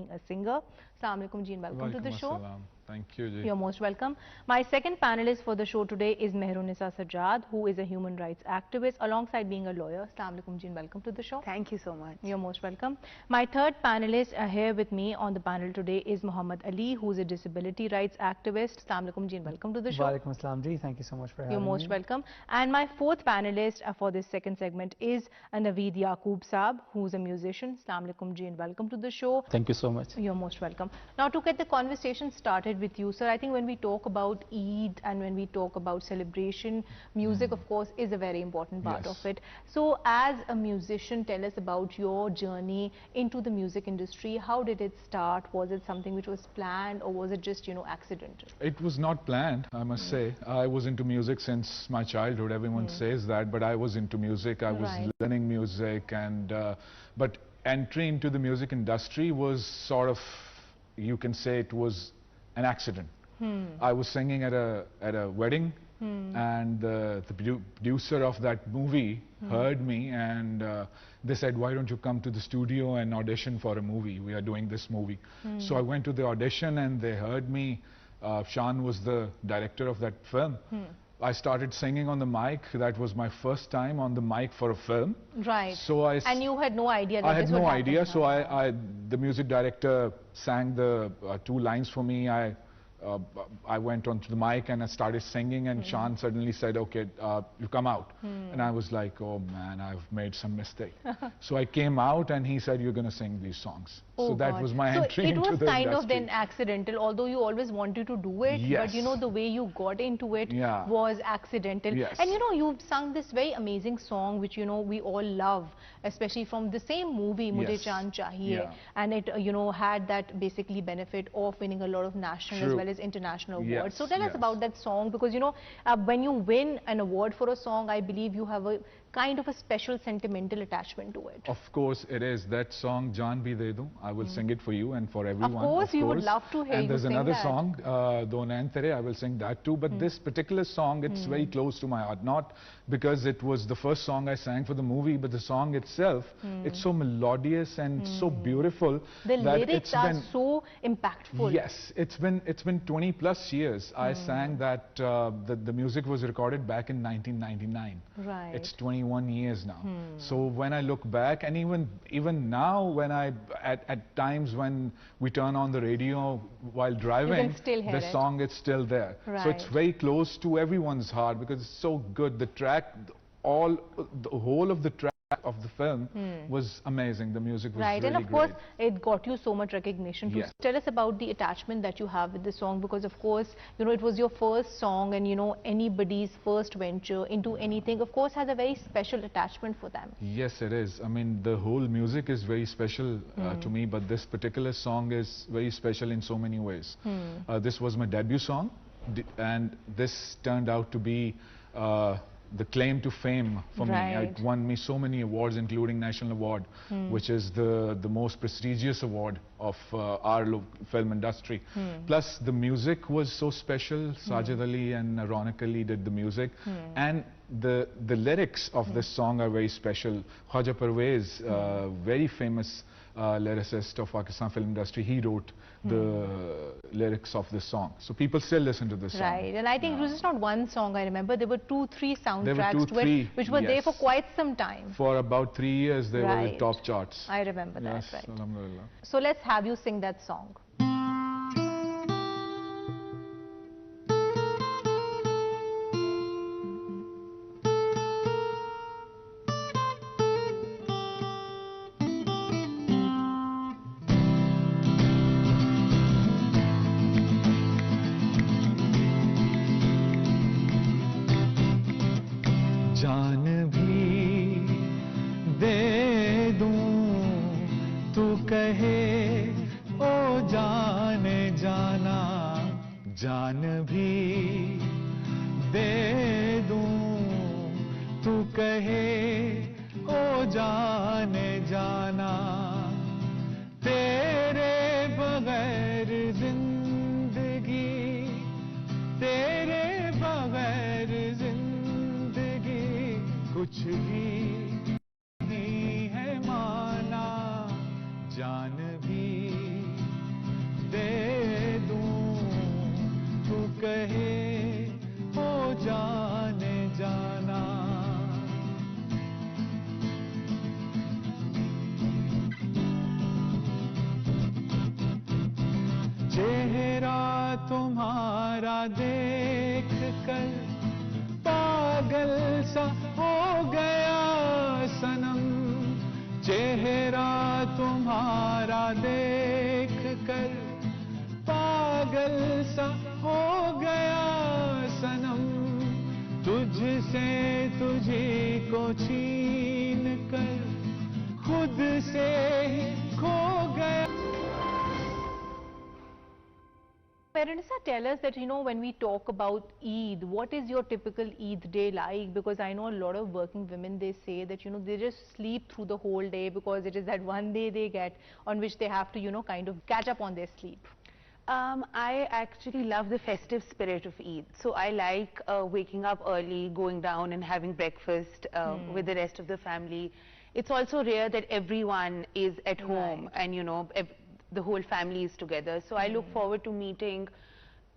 being a singer. Assalamu alaikum ji and welcome to the show. Thank you, ji. You're most welcome. My second panelist for the show today is Mehrunisa Sajjad, who is a human rights activist alongside being a lawyer. Assalamu alaikum ji and welcome to the show. Thank you so much. You're most welcome. My third panelist here with me on the panel today is Muhammad Ali, who is a disability rights activist. Assalamu alaikum ji and welcome to the show. Wa alaikum assalam ji. Thank you so much for having me. You're most welcome. And my fourth panelist for this second segment is Naveed Yaqoob Saab, who is a musician. Assalamu alaikum ji and welcome to the show. Thank you so much. You're most welcome. Now, to get the conversation started with you, sir, I think when we talk about Eid and when we talk about celebration, music of course is a very important part of it. So as a musician, tell us about your journey into the music industry. How did it start? Was it something which was planned, or was it just, you know, accidental? It was not planned, I must say. I was into music since my childhood. Everyone says that, but I was into music. I was learning music, and but entry into the music industry was sort of, you can say it was an accident. I was singing at a wedding, and the producer of that movie heard me, and they said, why don't you come to the studio and audition for a movie? We are doing this movie. So I went to the audition and they heard me. Shan was the director of that film. I started singing on the mic. That was my first time on the mic for a film. Right. So and you had no idea that I had this no would idea. happen. So the music director sang the 2 lines for me. I went onto the mic and I started singing, and Shan suddenly said, okay, you come out. And I was like, oh man, I've made some mistake. So I came out and he said, you're going to sing these songs. Oh so that God. was my entry into the industry. So it was kind of then accidental, although you always wanted to do it, but you know, the way you got into it was accidental. And you know, you've sung this very amazing song which, you know, we all love, especially from the same movie, Mujhe Chand Chahiye. And it, you know, had that basically benefit of winning a lot of national as well as international awards. So tell us about that song, because you know, when you win an award for a song, I believe you have a kind of a special sentimental attachment to it. Of course it is. That song, Jaan Bhi De Do, I will sing it for you and for everyone. Of course, we would love to hear you sing that. And there's another song, Do Nain Tere, I will sing that too. But this particular song, it's very close to my heart. Not because it was the first song I sang for the movie, but the song itself, it's so melodious and so beautiful. The lyrics are so impactful. Yes, it's been 20 plus years. I sang that, the music was recorded back in 1999. Right. It's 21 years now. So when I look back, and even now, when at times when we turn on the radio while driving, the song is still there. So it's very close to everyone's heart because it's so good. The track, the whole of the track of the film was amazing. The music was really and of course great. it got you so much recognition too. Tell us about the attachment that you have with the song, because of course, you know, it was your first song, and you know, anybody's first venture into anything of course has a very special attachment for them. Yes, it is. I mean, the whole music is very special to me, but this particular song is very special in so many ways. This was my debut song, and this turned out to be the claim to fame for me. It won me so many awards, including National Award, which is the most prestigious award of our film industry. Plus, the music was so special. Sajid Ali and Ronak Ali did the music, and the lyrics of this song are very special. Khwaja Parvez, very famous lyricist of Pakistan film industry, he wrote the lyrics of this song. So people still listen to this song. Right, and I think it was just not one song. I remember there were 2-3 soundtracks to it, which were there for quite some time. For about 3 years they were with top charts. I remember that, right. Alhamdulillah. So let's have you sing that song. जान भी दे दूं तू कहे ओ जाने जाना, जान भी दे दूं तू कहे ओ जाने जाना, तेरे बगैर जिंदगी, तेरे बगैर जिंदगी कुछ भी नहीं है माना, जान भी तुम्हारा देख कर पागल सा हो गया सनम, चेहरा तुम्हारा देख कर पागल सा हो गया सनम, तुझसे तुझी को छीन कर खुद से ही खो गया. Parenisa, tell us that, when we talk about Eid, what is your typical Eid day like? Because I know a lot of working women, they say that, they just sleep through the whole day because it is that one day they get on which they have to, kind of catch up on their sleep. I actually love the festive spirit of Eid. So I like waking up early, going down and having breakfast with the rest of the family. It's also rare that everyone is at home and, the whole family is together. So I look forward to meeting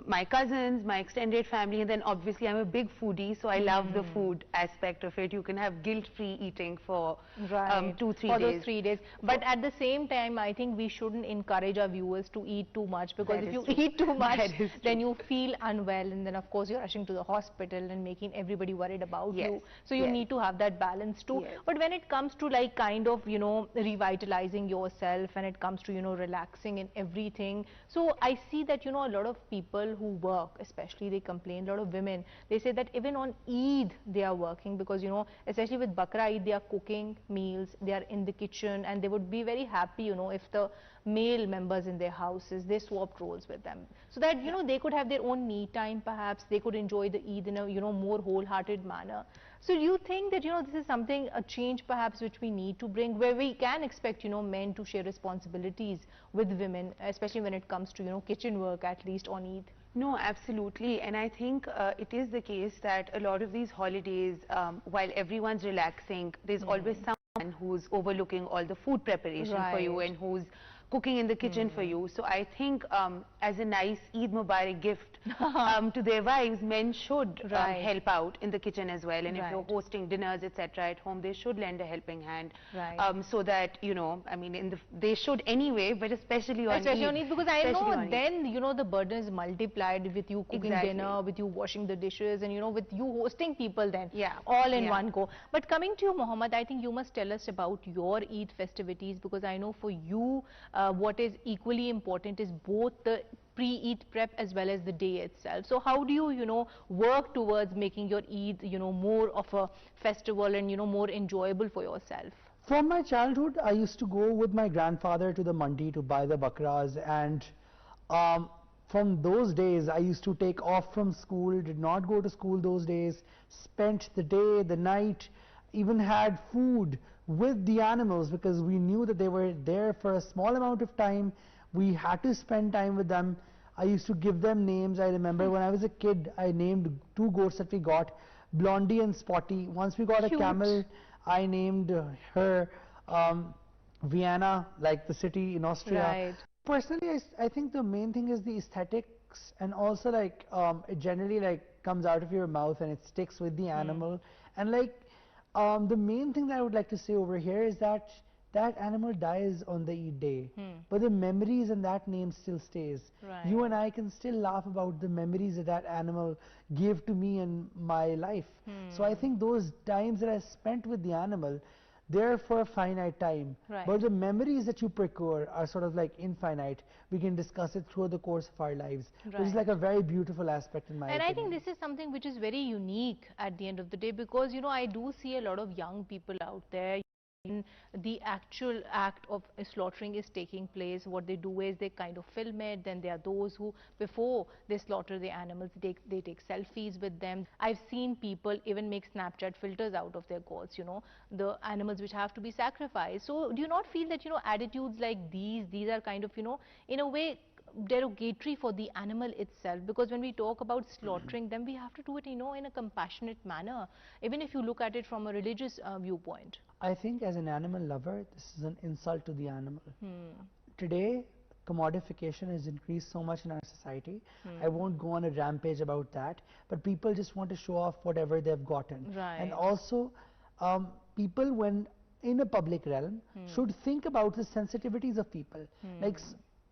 my cousins, my extended family, and then obviously I'm a big foodie, so I love the food aspect of it. You can have guilt-free eating for 2-3 days. For those 3 days. But at the same time, I think we shouldn't encourage our viewers to eat too much, because if you eat too much, then you feel unwell, and then of course you're rushing to the hospital and making everybody worried about you. So you need to have that balance too. But when it comes to like kind of, revitalizing yourself, and it comes to, relaxing and everything, so I see that, a lot of people who work, especially they complain, a lot of women, they say that even on Eid they are working, because especially with Bakra Eid, they are cooking meals, they are in the kitchen, and they would be very happy if the male members in their houses, they swapped roles with them, so that they could have their own me time, perhaps they could enjoy the Eid in a more wholehearted manner. So do you think that this is something, a change perhaps which we need to bring, where we can expect men to share responsibilities with women, especially when it comes to kitchen work, at least on Eid? No, absolutely. And I think it is the case that a lot of these holidays, while everyone's relaxing, there's always someone who's overlooking all the food preparation for you, and who's cooking in the kitchen for you. So I think as a nice Eid Mubarak gift to their wives, men should help out in the kitchen as well. And if you're hosting dinners, etc. at home, they should lend a helping hand. So that, I mean, they should anyway, but especially on Eid. Because I know then, the burden is multiplied with you cooking dinner, with you washing the dishes, and, with you hosting people then, all in one go. But coming to you, Mohammed, I think you must tell us about your Eid festivities, because I know for you, what is equally important is both the pre-Eid prep as well as the day itself. So how do you, work towards making your Eid, more of a festival and, more enjoyable for yourself? From my childhood, I used to go with my grandfather to the mandi to buy the bakras, and from those days, I used to take off from school, did not go to school those days, spent the day, the night, even had food with the animals, because we knew that they were there for a small amount of time. We had to spend time with them. I used to give them names. I remember when I was a kid, I named 2 goats that we got, Blondie and Spotty. Once we got a camel, I named her Vienna, like the city in Austria. Personally, I think the main thing is the aesthetics, and also like it generally like comes out of your mouth and it sticks with the animal. And like the main thing that I would like to say over here is that that animal dies on the Eid day, but the memories and that name still stays. You and I can still laugh about the memories that that animal gave to me in my life. So I think those times that I spent with the animal, they're for a finite time, but the memories that you procure are sort of like infinite. We can discuss it through the course of our lives, which is like a very beautiful aspect in my opinion. And I think this is something which is very unique at the end of the day, because I do see a lot of young people out there. The actual act of slaughtering is taking place, what they do is they kind of film it. Then there are those who, before they slaughter the animals, they take selfies with them. I've seen people even make Snapchat filters out of their goats, the animals which have to be sacrificed. So do you not feel that, attitudes like these are kind of, in a way, derogatory for the animal itself? Because when we talk about slaughtering them, we have to do it, in a compassionate manner, even if you look at it from a religious viewpoint. I think as an animal lover, this is an insult to the animal. Today, commodification has increased so much in our society. I won't go on a rampage about that, but people just want to show off whatever they've gotten. And also, people, when in a public realm, should think about the sensitivities of people. Like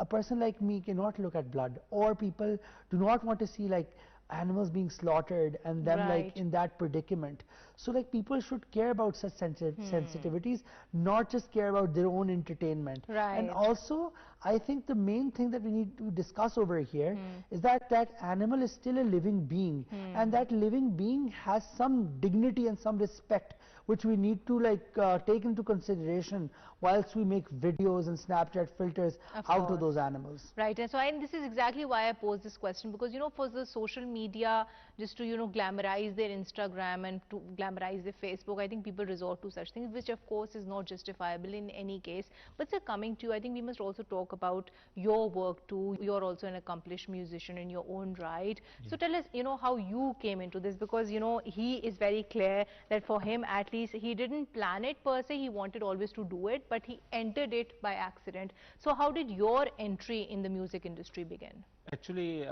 a person like me cannot look at blood, or people do not want to see like animals being slaughtered and them like in that predicament. So like people should care about such sensitivities, not just care about their own entertainment. And also I think the main thing that we need to discuss over here is that that animal is still a living being, and that living being has some dignity and some respect which we need to like take into consideration whilst we make videos and Snapchat filters out of those animals. Right, and so this is exactly why I posed this question, because you know, for the social media just to, you know, glamorize their Instagram and to glamorize their Facebook, I think people resort to such things, which of course is not justifiable in any case. But sir, coming to you, I think we must also talk about your work too. You're also an accomplished musician in your own right. So tell us, you know, how you came into this, because you know, he is very clear that for him at least, he didn't plan it per se, he wanted always to do it, but he entered it by accident. So how did your entry in the music industry begin? Actually,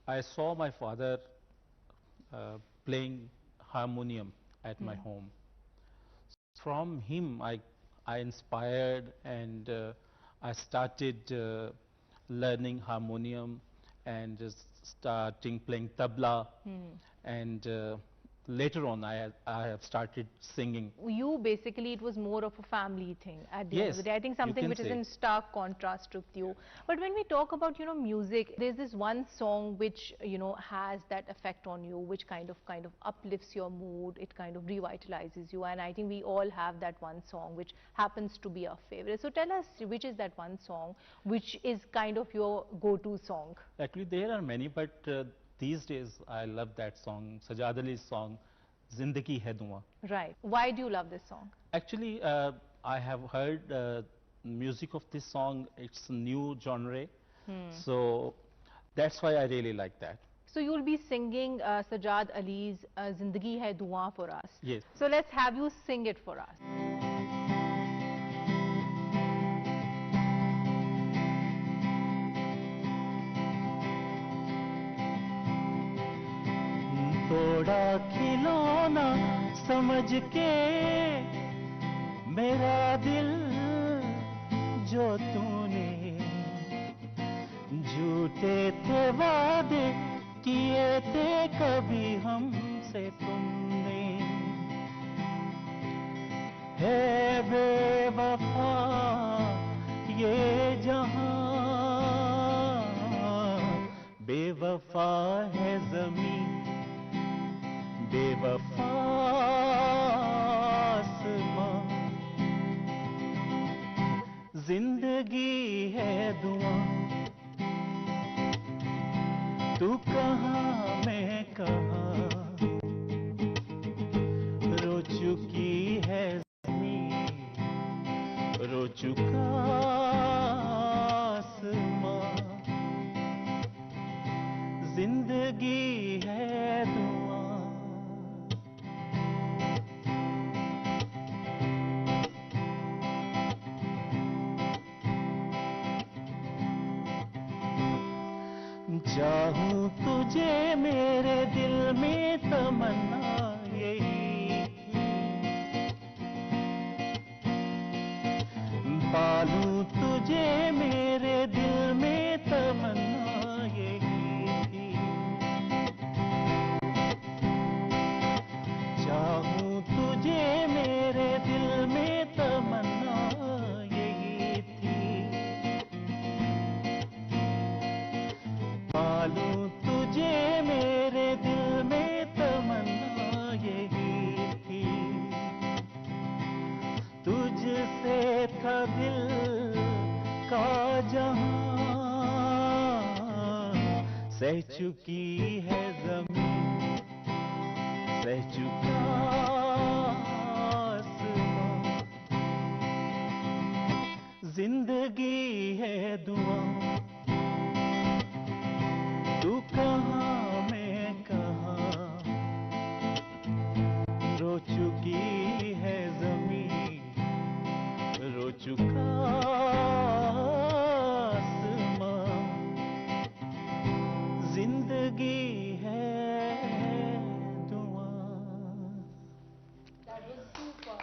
I saw my father playing harmonium at my home. From him, I inspired, and I started learning harmonium and starting playing tabla, and later on I have started singing. You basically, it was more of a family thing at the end of the day. I think something which is in stark contrast with you. But when we talk about, you know, music, there's this one song which, you know, has that effect on you, which kind of uplifts your mood, it kind of revitalizes you, and I think we all have that one song which happens to be our favorite. So tell us, which is that one song which is kind of your go-to song? Actually, there are many, but these days I love that song, Sajad Ali's song, Zindagi Hai Dhuaan. Right. Why do you love this song? Actually, I have heard music of this song. It's a new genre. So that's why I really like that. So you'll be singing Sajad Ali's Zindagi Hai Dhuaan for us. Yes. So let's have you sing it for us. थोड़ा खिलौना समझ के मेरा दिल जो तूने झूठे थे वादे किए थे कभी हमसे तुमने है बेवफा ये जहां बेवफा है ज़मीन बेवफा आसमां जिंदगी है दुआ तू कहाँ मैं कहाँ रो चुकी है ज़मीन रो चुका आसमां जिंदगी है दुआ चाहूं तुझे मेरे दिल में तमन्ना यही पालूं तुझे मेरे दिल में तमन्ना यही चाहूं तुझे मेरे दिल में तमन्ना यही थी पालूं तुझे मेरे दिल में तमन्ना यही थी तुझसे था दिल का जहां सह चुकी है ज़मीन सह चुका आसमां जिंदगी है दुआ तू कहाँ मैं कहाँ रो चुकी है ज़मीन रो चुका आसमां जिंदगी है दुआ। That was super.